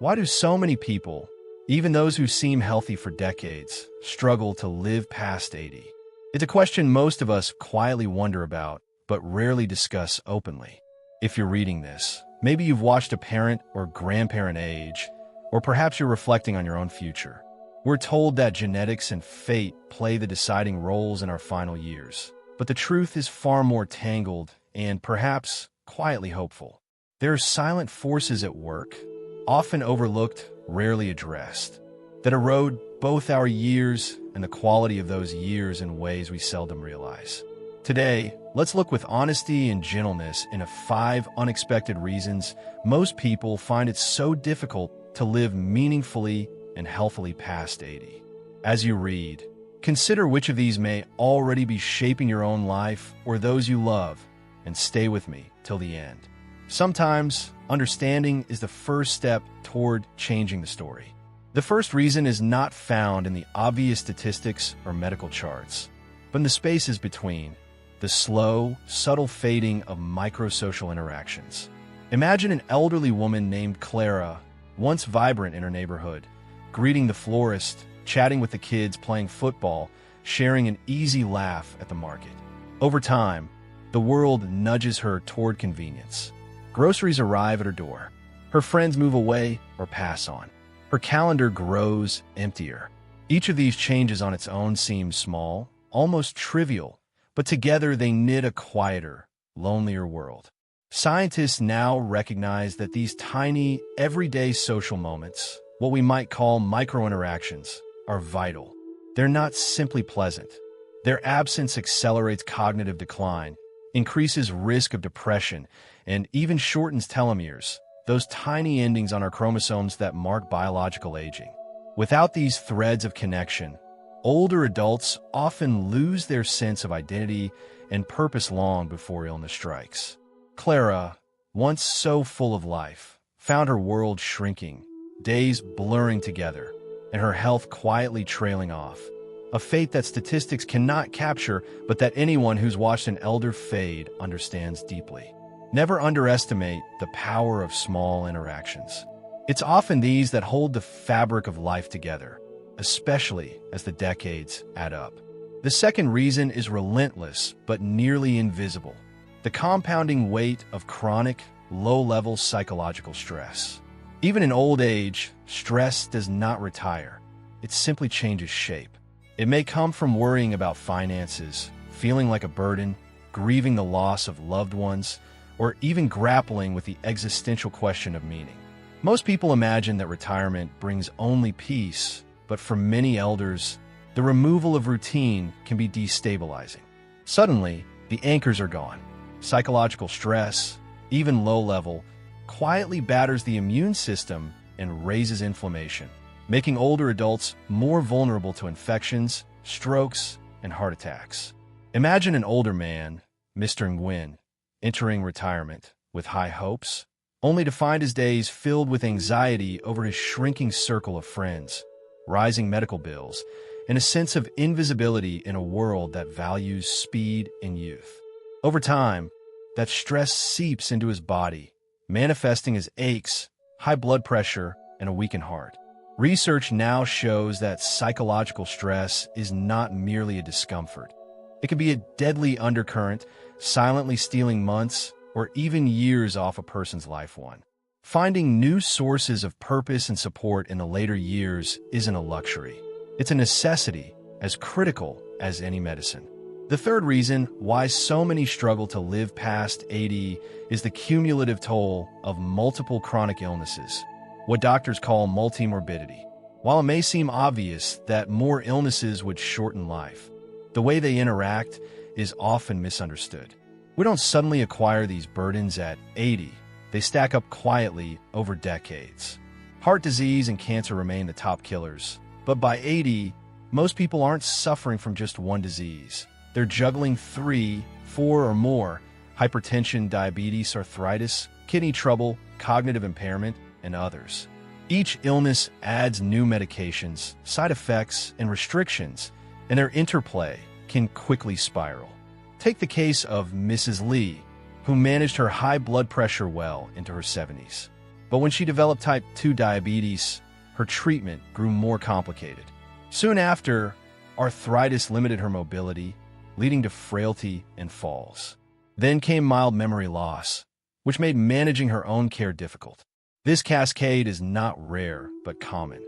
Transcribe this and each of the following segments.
Why do so many people, even those who seem healthy for decades, struggle to live past 80? It's a question most of us quietly wonder about, but rarely discuss openly. If you're reading this, maybe you've watched a parent or grandparent age, or perhaps you're reflecting on your own future. We're told that genetics and fate play the deciding roles in our final years, but the truth is far more tangled and perhaps quietly hopeful. There are silent forces at work, often overlooked, rarely addressed, that erode both our years and the quality of those years in ways we seldom realize. Today, let's look with honesty and gentleness into 5 unexpected reasons most people find it so difficult to live meaningfully and healthily past 80. As you read, consider which of these may already be shaping your own life or those you love, and stay with me till the end. Sometimes, understanding is the first step toward changing the story. The first reason is not found in the obvious statistics or medical charts, but in the spaces between, the slow, subtle fading of microsocial interactions. Imagine an elderly woman named Clara, once vibrant in her neighborhood, greeting the florist, chatting with the kids, playing football, sharing an easy laugh at the market. Over time, the world nudges her toward convenience. Groceries arrive at her door. Her friends move away or pass on. Her calendar grows emptier. Each of these changes on its own seems small, almost trivial, but together they knit a quieter, lonelier world. Scientists now recognize that these tiny, everyday social moments, what we might call micro-interactions, are vital. They're not simply pleasant. Their absence accelerates cognitive decline, increases risk of depression, and even shortens telomeres, those tiny endings on our chromosomes that mark biological aging. Without these threads of connection, older adults often lose their sense of identity and purpose long before illness strikes. Clara, once so full of life, found her world shrinking, days blurring together, and her health quietly trailing off. A fate that statistics cannot capture, but that anyone who's watched an elder fade understands deeply. Never underestimate the power of small interactions. It's often these that hold the fabric of life together, especially as the decades add up. The second reason is relentless but nearly invisible: the compounding weight of chronic, low-level psychological stress. Even in old age, stress does not retire. It simply changes shape. It may come from worrying about finances, feeling like a burden, grieving the loss of loved ones, or even grappling with the existential question of meaning. Most people imagine that retirement brings only peace, but for many elders, the removal of routine can be destabilizing. Suddenly, the anchors are gone. Psychological stress, even low-level, quietly batters the immune system and raises inflammation, making older adults more vulnerable to infections, strokes, and heart attacks. Imagine an older man, Mr. Nguyen, entering retirement with high hopes, only to find his days filled with anxiety over his shrinking circle of friends, rising medical bills, and a sense of invisibility in a world that values speed and youth. Over time, that stress seeps into his body, manifesting as aches, high blood pressure, and a weakened heart. Research now shows that psychological stress is not merely a discomfort. It can be a deadly undercurrent, silently stealing months or even years off a person's life. Finding new sources of purpose and support in the later years isn't a luxury. It's a necessity, as critical as any medicine. The third reason why so many struggle to live past 80 is the cumulative toll of multiple chronic illnesses, what doctors call multimorbidity. While it may seem obvious that more illnesses would shorten life, the way they interact is often misunderstood. We don't suddenly acquire these burdens at 80. They stack up quietly over decades. Heart disease and cancer remain the top killers, but by 80, most people aren't suffering from just one disease. They're juggling 3, 4, or more: hypertension, diabetes, arthritis, kidney trouble, cognitive impairment, and others. Each illness adds new medications, side effects, and restrictions, and their interplay can quickly spiral. Take the case of Mrs. Lee, who managed her high blood pressure well into her 70s. But when she developed type 2 diabetes, her treatment grew more complicated. Soon after, arthritis limited her mobility, leading to frailty and falls. Then came mild memory loss, which made managing her own care difficult. This cascade is not rare, but common.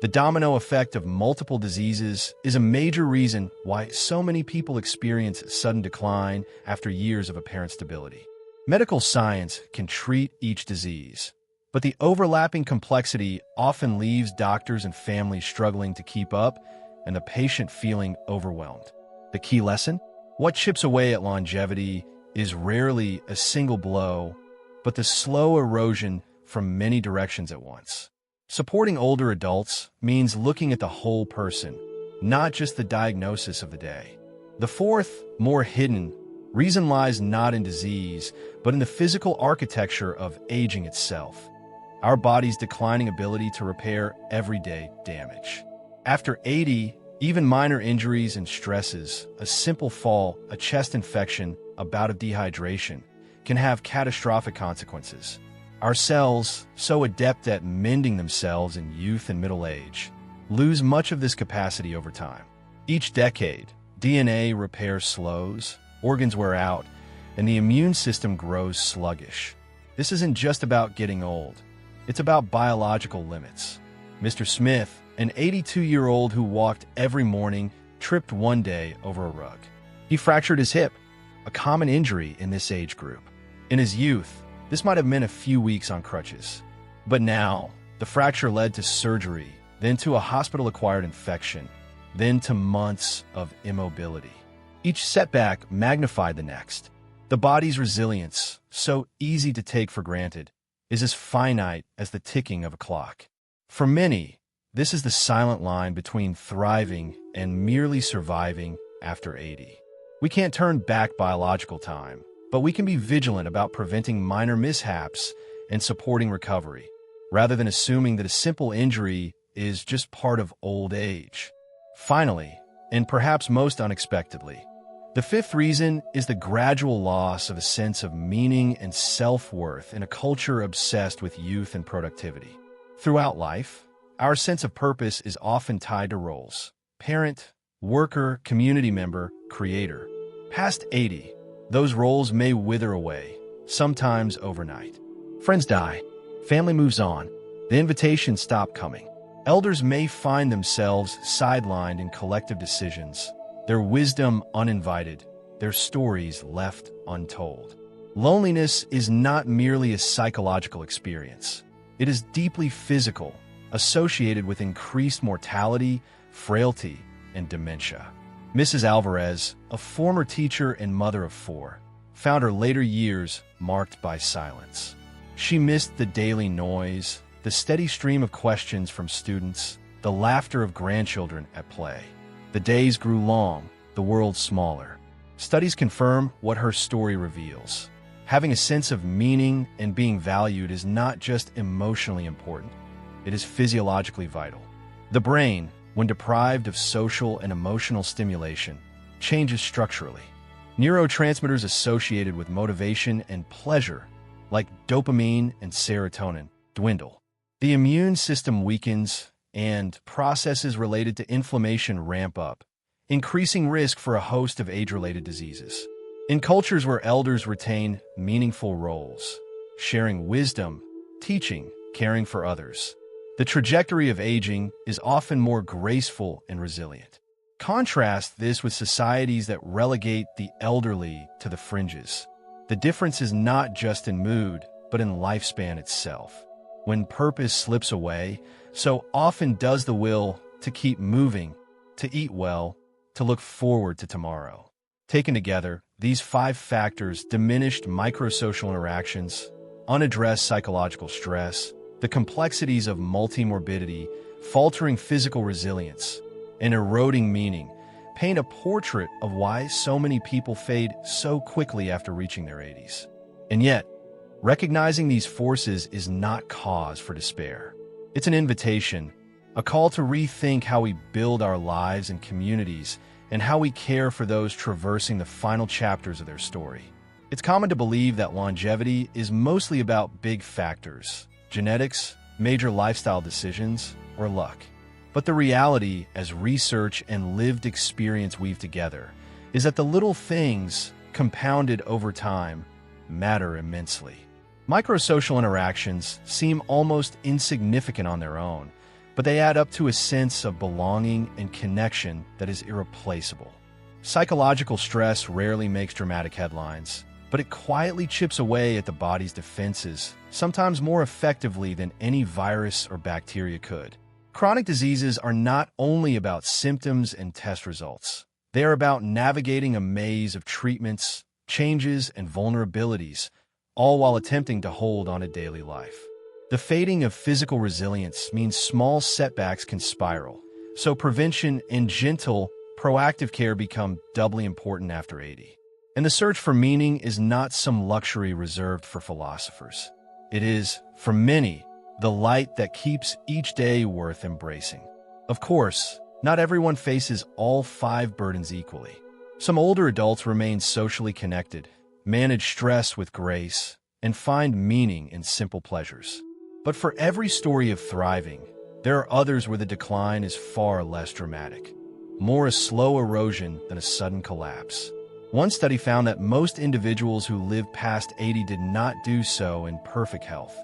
The domino effect of multiple diseases is a major reason why so many people experience sudden decline after years of apparent stability. Medical science can treat each disease, but the overlapping complexity often leaves doctors and families struggling to keep up and the patient feeling overwhelmed. The key lesson? What chips away at longevity is rarely a single blow, but the slow erosion from many directions at once. Supporting older adults means looking at the whole person, not just the diagnosis of the day. The fourth, more hidden, reason lies not in disease, but in the physical architecture of aging itself. Our body's declining ability to repair everyday damage. After 80, even minor injuries and stresses, a simple fall, a chest infection, a bout of dehydration, can have catastrophic consequences. Our cells, so adept at mending themselves in youth and middle age, lose much of this capacity over time. Each decade, DNA repair slows, organs wear out, and the immune system grows sluggish. This isn't just about getting old. It's about biological limits. Mr. Smith, an 82-year-old who walked every morning, tripped one day over a rug. He fractured his hip, a common injury in this age group. In his youth, this might have meant a few weeks on crutches. But now, the fracture led to surgery, then to a hospital-acquired infection, then to months of immobility. Each setback magnified the next. The body's resilience, so easy to take for granted, is as finite as the ticking of a clock. For many, this is the silent line between thriving and merely surviving after 80. We can't turn back biological time, but we can be vigilant about preventing minor mishaps and supporting recovery, rather than assuming that a simple injury is just part of old age. Finally, and perhaps most unexpectedly, the fifth reason is the gradual loss of a sense of meaning and self-worth in a culture obsessed with youth and productivity. Throughout life, our sense of purpose is often tied to roles: parent, worker, community member, creator. Past 80, those roles may wither away, sometimes overnight. Friends die, family moves on, the invitations stop coming. Elders may find themselves sidelined in collective decisions, their wisdom uninvited, their stories left untold. Loneliness is not merely a psychological experience. It is deeply physical, associated with increased mortality, frailty, and dementia. Mrs. Alvarez, a former teacher and mother of 4, found her later years marked by silence. She missed the daily noise, the steady stream of questions from students, the laughter of grandchildren at play. The days grew long, the world smaller. Studies confirm what her story reveals. Having a sense of meaning and being valued is not just emotionally important, it is physiologically vital. The brain, when deprived of social and emotional stimulation, changes structurally. Neurotransmitters associated with motivation and pleasure, like dopamine and serotonin, dwindle. The immune system weakens, and processes related to inflammation ramp up, increasing risk for a host of age-related diseases. In cultures where elders retain meaningful roles, sharing wisdom, teaching, caring for others, the trajectory of aging is often more graceful and resilient. Contrast this with societies that relegate the elderly to the fringes. The difference is not just in mood, but in lifespan itself. When purpose slips away, so often does the will to keep moving, to eat well, to look forward to tomorrow. Taken together, these 5 factors: diminished microsocial interactions, unaddressed psychological stress, the complexities of multimorbidity, faltering physical resilience, and eroding meaning, paint a portrait of why so many people fade so quickly after reaching their 80s. And yet, recognizing these forces is not cause for despair. It's an invitation, a call to rethink how we build our lives and communities and how we care for those traversing the final chapters of their story. It's common to believe that longevity is mostly about big factors, genetics, major lifestyle decisions, or luck. But the reality, as research and lived experience weave together, is that the little things, compounded over time, matter immensely. Microsocial interactions seem almost insignificant on their own, but they add up to a sense of belonging and connection that is irreplaceable. Psychological stress rarely makes dramatic headlines, but it quietly chips away at the body's defenses, sometimes more effectively than any virus or bacteria could. Chronic diseases are not only about symptoms and test results. They are about navigating a maze of treatments, changes, and vulnerabilities, all while attempting to hold on to daily life. The fading of physical resilience means small setbacks can spiral, so prevention and gentle, proactive care become doubly important after 80. And the search for meaning is not some luxury reserved for philosophers. It is, for many, the light that keeps each day worth embracing. Of course, not everyone faces all 5 burdens equally. Some older adults remain socially connected, manage stress with grace, and find meaning in simple pleasures. But for every story of thriving, there are others where the decline is far less dramatic, more a slow erosion than a sudden collapse. One study found that most individuals who lived past 80 did not do so in perfect health.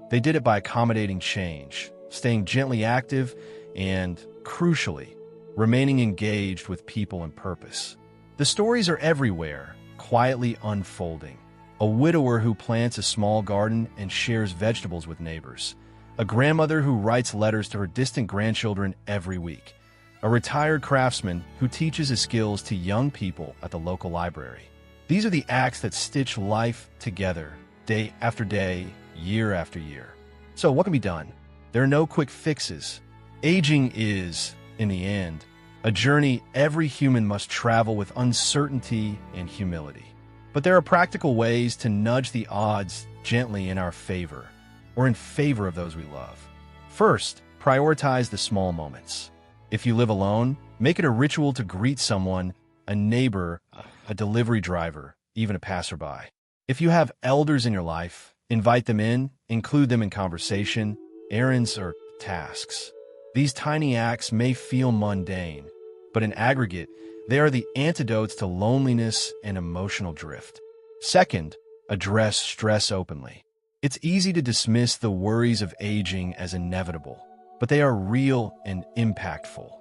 They did it by accommodating change, staying gently active, and, crucially, remaining engaged with people and purpose. The stories are everywhere, quietly unfolding. A widower who plants a small garden and shares vegetables with neighbors. A grandmother who writes letters to her distant grandchildren every week. A retired craftsman who teaches his skills to young people at the local library. These are the acts that stitch life together, day after day, year after year. So what can be done? There are no quick fixes. Aging is, in the end, a journey every human must travel with uncertainty and humility. But there are practical ways to nudge the odds gently in our favor, or in favor of those we love. First, prioritize the small moments. If you live alone, make it a ritual to greet someone, a neighbor, a delivery driver, even a passerby. If you have elders in your life, invite them in, include them in conversation, errands, or tasks. These tiny acts may feel mundane, but in aggregate, they are the antidotes to loneliness and emotional drift. Second, address stress openly. It's easy to dismiss the worries of aging as inevitable, but they are real and impactful.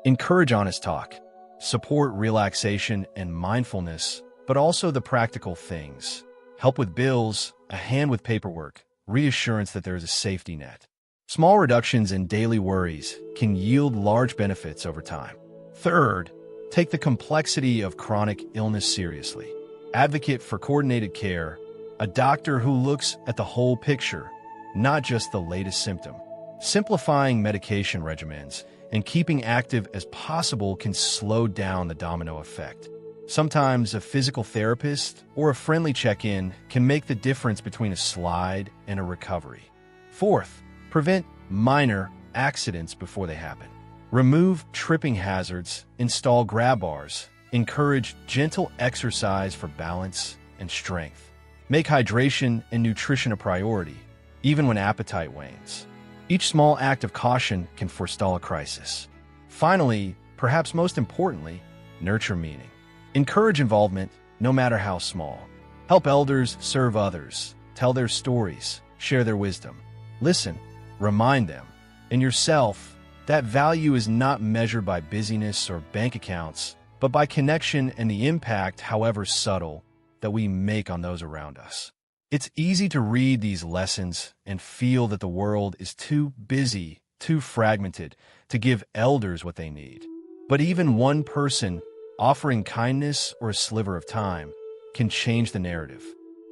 Encourage honest talk. Support relaxation and mindfulness, but also the practical things. Help with bills, a hand with paperwork, reassurance that there is a safety net. Small reductions in daily worries can yield large benefits over time. Third, take the complexity of chronic illness seriously. Advocate for coordinated care, a doctor who looks at the whole picture, not just the latest symptom. Simplifying medication regimens and keeping active as possible can slow down the domino effect. Sometimes a physical therapist or a friendly check-in can make the difference between a slide and a recovery. Fourth, prevent minor accidents before they happen. Remove tripping hazards, install grab bars, encourage gentle exercise for balance and strength. Make hydration and nutrition a priority, even when appetite wanes. Each small act of caution can forestall a crisis. Finally, perhaps most importantly, nurture meaning. Encourage involvement, no matter how small. Help elders serve others, tell their stories, share their wisdom. Listen, remind them, and yourself, that value is not measured by busyness or bank accounts, but by connection and the impact, however subtle, that we make on those around us. It's easy to read these lessons and feel that the world is too busy, too fragmented, to give elders what they need. But even one person offering kindness or a sliver of time can change the narrative.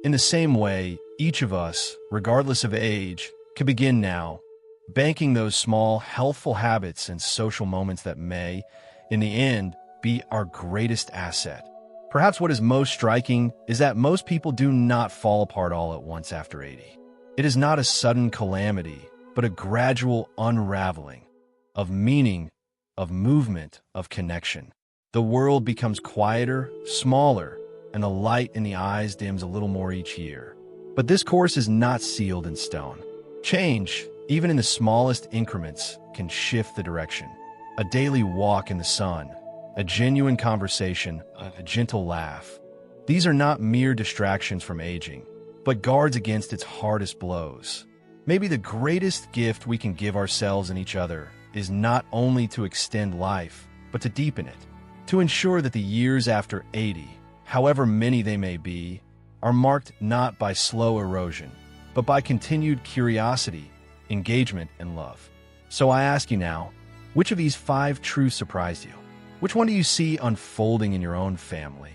In the same way, each of us, regardless of age, can begin now, banking those small, healthful habits and social moments that may, in the end, be our greatest asset. Perhaps what is most striking is that most people do not fall apart all at once after 80. It is not a sudden calamity, but a gradual unraveling of meaning, of movement, of connection. The world becomes quieter, smaller, and the light in the eyes dims a little more each year. But this course is not sealed in stone. Change, even in the smallest increments, can shift the direction. A daily walk in the sun, a genuine conversation, a gentle laugh. These are not mere distractions from aging, but guards against its hardest blows. Maybe the greatest gift we can give ourselves and each other is not only to extend life, but to deepen it, to ensure that the years after 80, however many they may be, are marked not by slow erosion, but by continued curiosity, engagement, and love. So I ask you now, which of these 5 truths surprised you? Which one do you see unfolding in your own family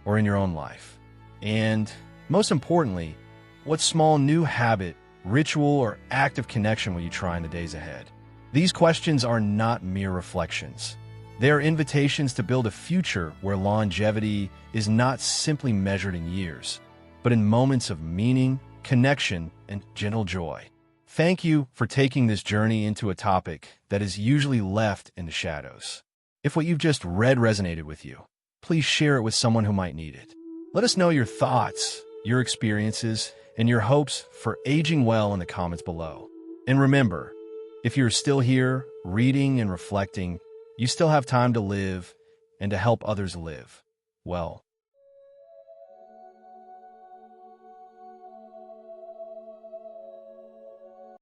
or in your own life? And most importantly, what small new habit, ritual, or act of connection will you try in the days ahead? These questions are not mere reflections. They are invitations to build a future where longevity is not simply measured in years, but in moments of meaning, connection, and gentle joy. Thank you for taking this journey into a topic that is usually left in the shadows. If what you've just read resonated with you, please share it with someone who might need it. Let us know your thoughts, your experiences, and your hopes for aging well in the comments below. And remember, if you're still here, reading and reflecting, you still have time to live and to help others live well.